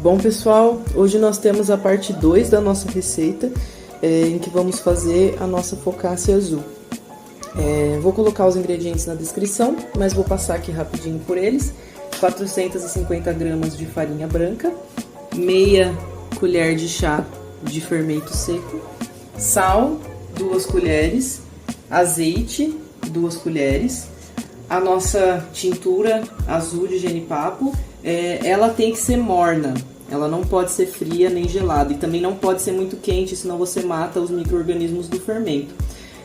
Bom pessoal, hoje nós temos a parte 2 da nossa receita, em que vamos fazer a nossa focaccia azul. Vou colocar os ingredientes na descrição, mas vou passar aqui rapidinho por eles. 450 gramas de farinha branca, meia colher de chá de fermento seco, sal, 2 colheres, azeite, 2 colheres, a nossa tintura azul de jenipapo, ela tem que ser morna. Ela não pode ser fria nem gelada e também não pode ser muito quente, senão você mata os micro-organismos do fermento.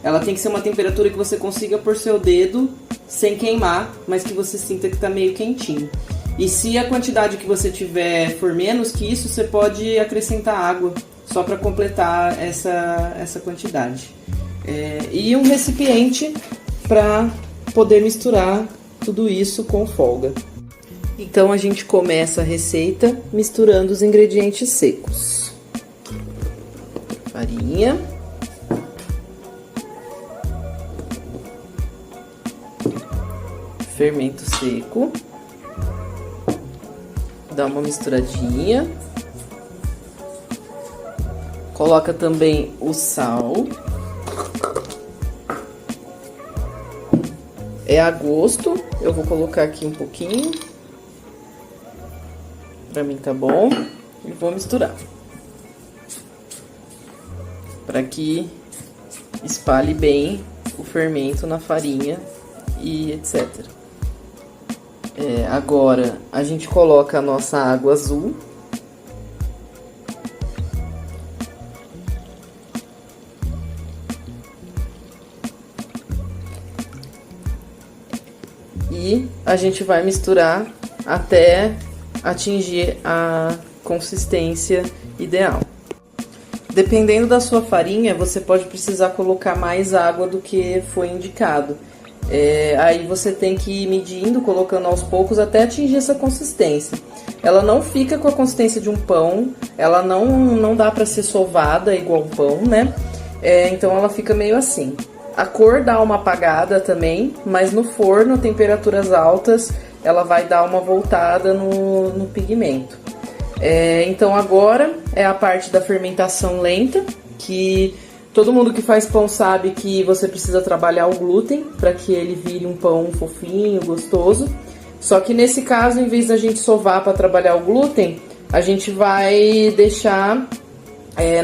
Ela tem que ser uma temperatura que você consiga pôr seu dedo sem queimar, mas que você sinta que está meio quentinho. E se a quantidade que você tiver for menos que isso, você pode acrescentar água, só para completar essa quantidade. E um recipiente para poder misturar tudo isso com folga. Então, a gente começa a receita misturando os ingredientes secos. Farinha. Fermento seco. Dá uma misturadinha. Coloca também o sal. É a gosto. Eu vou colocar aqui um pouquinho. Pra mim tá bom. E vou misturar. Para que espalhe bem o fermento na farinha e etc. Agora a gente coloca a nossa água azul. E a gente vai misturar até atingir a consistência ideal. Dependendo da sua farinha, você pode precisar colocar mais água do que foi indicado. Aí você tem que ir medindo, colocando aos poucos até atingir essa consistência. Ela não fica com a consistência de um pão, ela não dá para ser sovada igual um pão, né? Então ela fica meio assim. A cor dá uma apagada também, mas no forno, a temperaturas altas, ela vai dar uma voltada no pigmento. Então agora é a parte da fermentação lenta, que todo mundo que faz pão sabe que você precisa trabalhar o glúten para que ele vire um pão fofinho, gostoso. Só que nesse caso, em vez da gente sovar para trabalhar o glúten, a gente vai deixar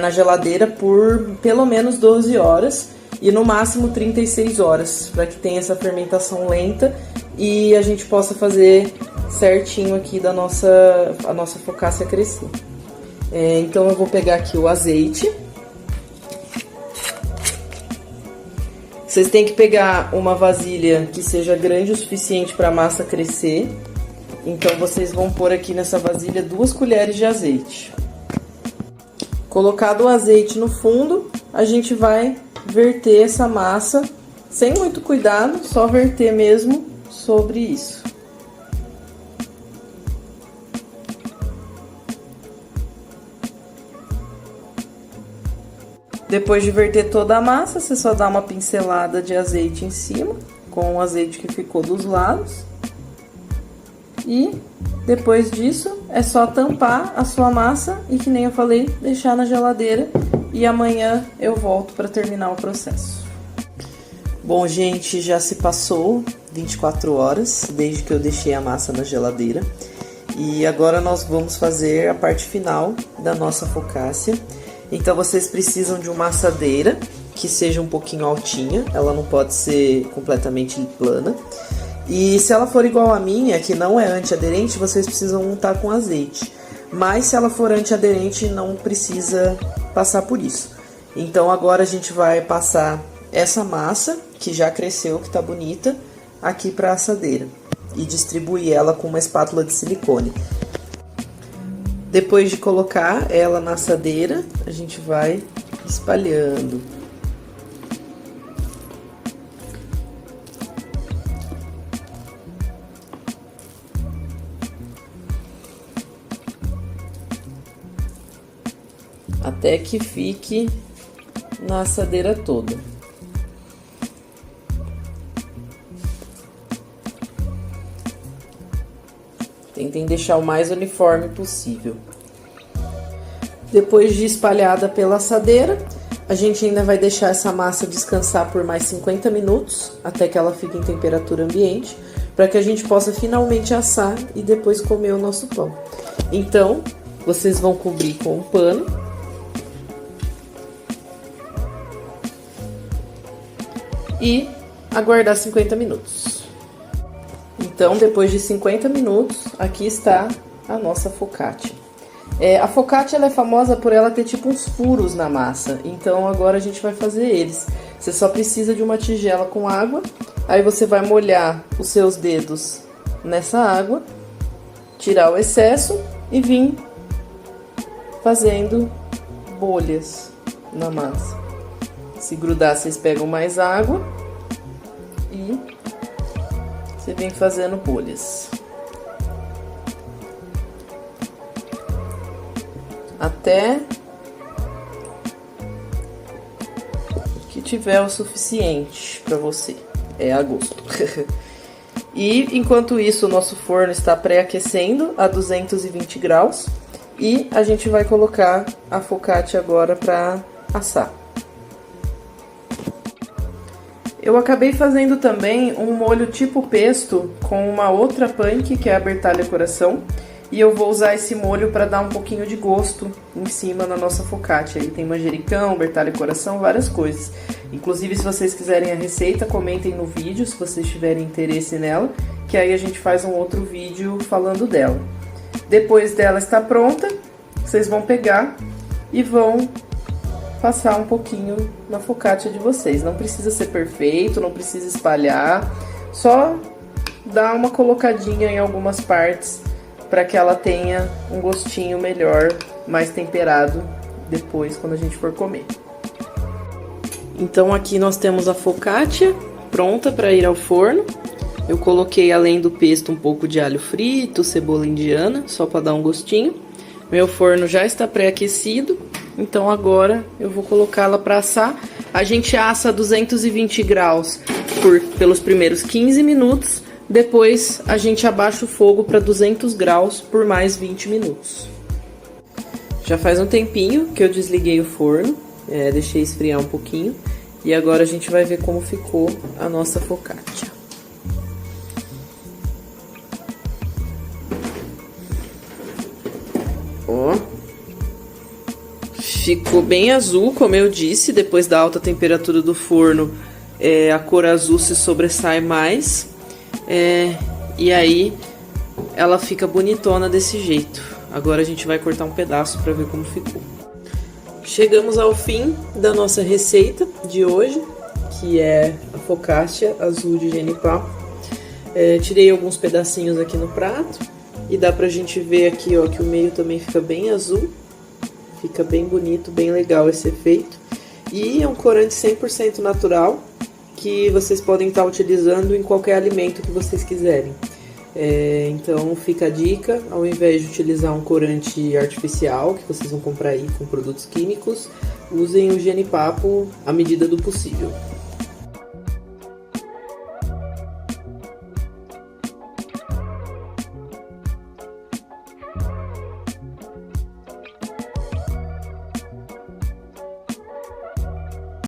na geladeira por pelo menos 12 horas e no máximo 36 horas, para que tenha essa fermentação lenta e a gente possa fazer certinho aqui a nossa focaccia crescer. Então eu vou pegar aqui o azeite. Vocês têm que pegar uma vasilha que seja grande o suficiente para a massa crescer. Então vocês vão pôr aqui nessa vasilha 2 colheres de azeite. Colocado o azeite no fundo, a gente vai verter essa massa sem muito cuidado, só verter mesmo sobre isso. Depois de verter toda a massa, você só dá uma pincelada de azeite em cima, com o azeite que ficou dos lados. E depois disso, é só tampar a sua massa e, que nem eu falei, deixar na geladeira. E amanhã eu volto para terminar o processo. Bom, gente, já se passou 24 horas desde que eu deixei a massa na geladeira. E agora nós vamos fazer a parte final da nossa focaccia. Então vocês precisam de uma assadeira que seja um pouquinho altinha, ela não pode ser completamente plana. E se ela for igual a minha, que não é antiaderente, vocês precisam untar com azeite. Mas se ela for antiaderente, não precisa passar por isso. Então agora a gente vai passar essa massa, que já cresceu, que tá bonita, aqui para a assadeira. E distribuir ela com uma espátula de silicone. Depois de colocar ela na assadeira, a gente vai espalhando. Até que fique na assadeira toda. Tentem deixar o mais uniforme possível. Depois de espalhada pela assadeira, a gente ainda vai deixar essa massa descansar por mais 50 minutos, até que ela fique em temperatura ambiente, para que a gente possa finalmente assar e depois comer o nosso pão. Então, vocês vão cobrir com um pano. E aguardar 50 minutos. Então, depois de 50 minutos, aqui está a nossa focaccia. A focaccia ela é famosa por ela ter tipo uns furos na massa, então agora a gente vai fazer eles. Você só precisa de uma tigela com água, aí você vai molhar os seus dedos nessa água, tirar o excesso e vir fazendo bolhas na massa. Se grudar, vocês pegam mais água e você vem fazendo bolhas. Até que tiver o suficiente para você. É a gosto. E enquanto isso, o nosso forno está pré-aquecendo a 220 graus. E a gente vai colocar a focaccia agora para assar. Eu acabei fazendo também um molho tipo pesto com uma outra panque, que é a Bertaglia Coração. E eu vou usar esse molho para dar um pouquinho de gosto em cima na nossa focaccia. Aí tem manjericão, Bertaglia Coração, várias coisas. Inclusive, se vocês quiserem a receita, comentem no vídeo, se vocês tiverem interesse nela, que aí a gente faz um outro vídeo falando dela. Depois dela estar pronta, vocês vão pegar e vão passar um pouquinho na focaccia de vocês. Não precisa ser perfeito, não precisa espalhar, só dar uma colocadinha em algumas partes para que ela tenha um gostinho melhor, mais temperado depois quando a gente for comer. Então aqui nós temos a focaccia pronta para ir ao forno. Eu coloquei além do pesto um pouco de alho frito, cebola indiana, só para dar um gostinho. Meu forno já está pré-aquecido, então agora eu vou colocá-la para assar. A gente assa a 220 graus pelos primeiros 15 minutos. Depois a gente abaixa o fogo para 200 graus por mais 20 minutos. Já faz um tempinho que eu desliguei o forno, deixei esfriar um pouquinho. E agora a gente vai ver como ficou a nossa focaccia. Ó, ficou bem azul, como eu disse, depois da alta temperatura do forno, a cor azul se sobressai mais. E aí ela fica bonitona desse jeito. Agora a gente vai cortar um pedaço para ver como ficou. Chegamos ao fim da nossa receita de hoje, que é a focaccia azul de genipapo. Tirei alguns pedacinhos aqui no prato e dá pra gente ver aqui, ó, que o meio também fica bem azul. Fica bem bonito, bem legal esse efeito. E é um corante 100% natural, que vocês podem estar utilizando em qualquer alimento que vocês quiserem. Então fica a dica, ao invés de utilizar um corante artificial, que vocês vão comprar aí com produtos químicos, usem o genipapo à medida do possível.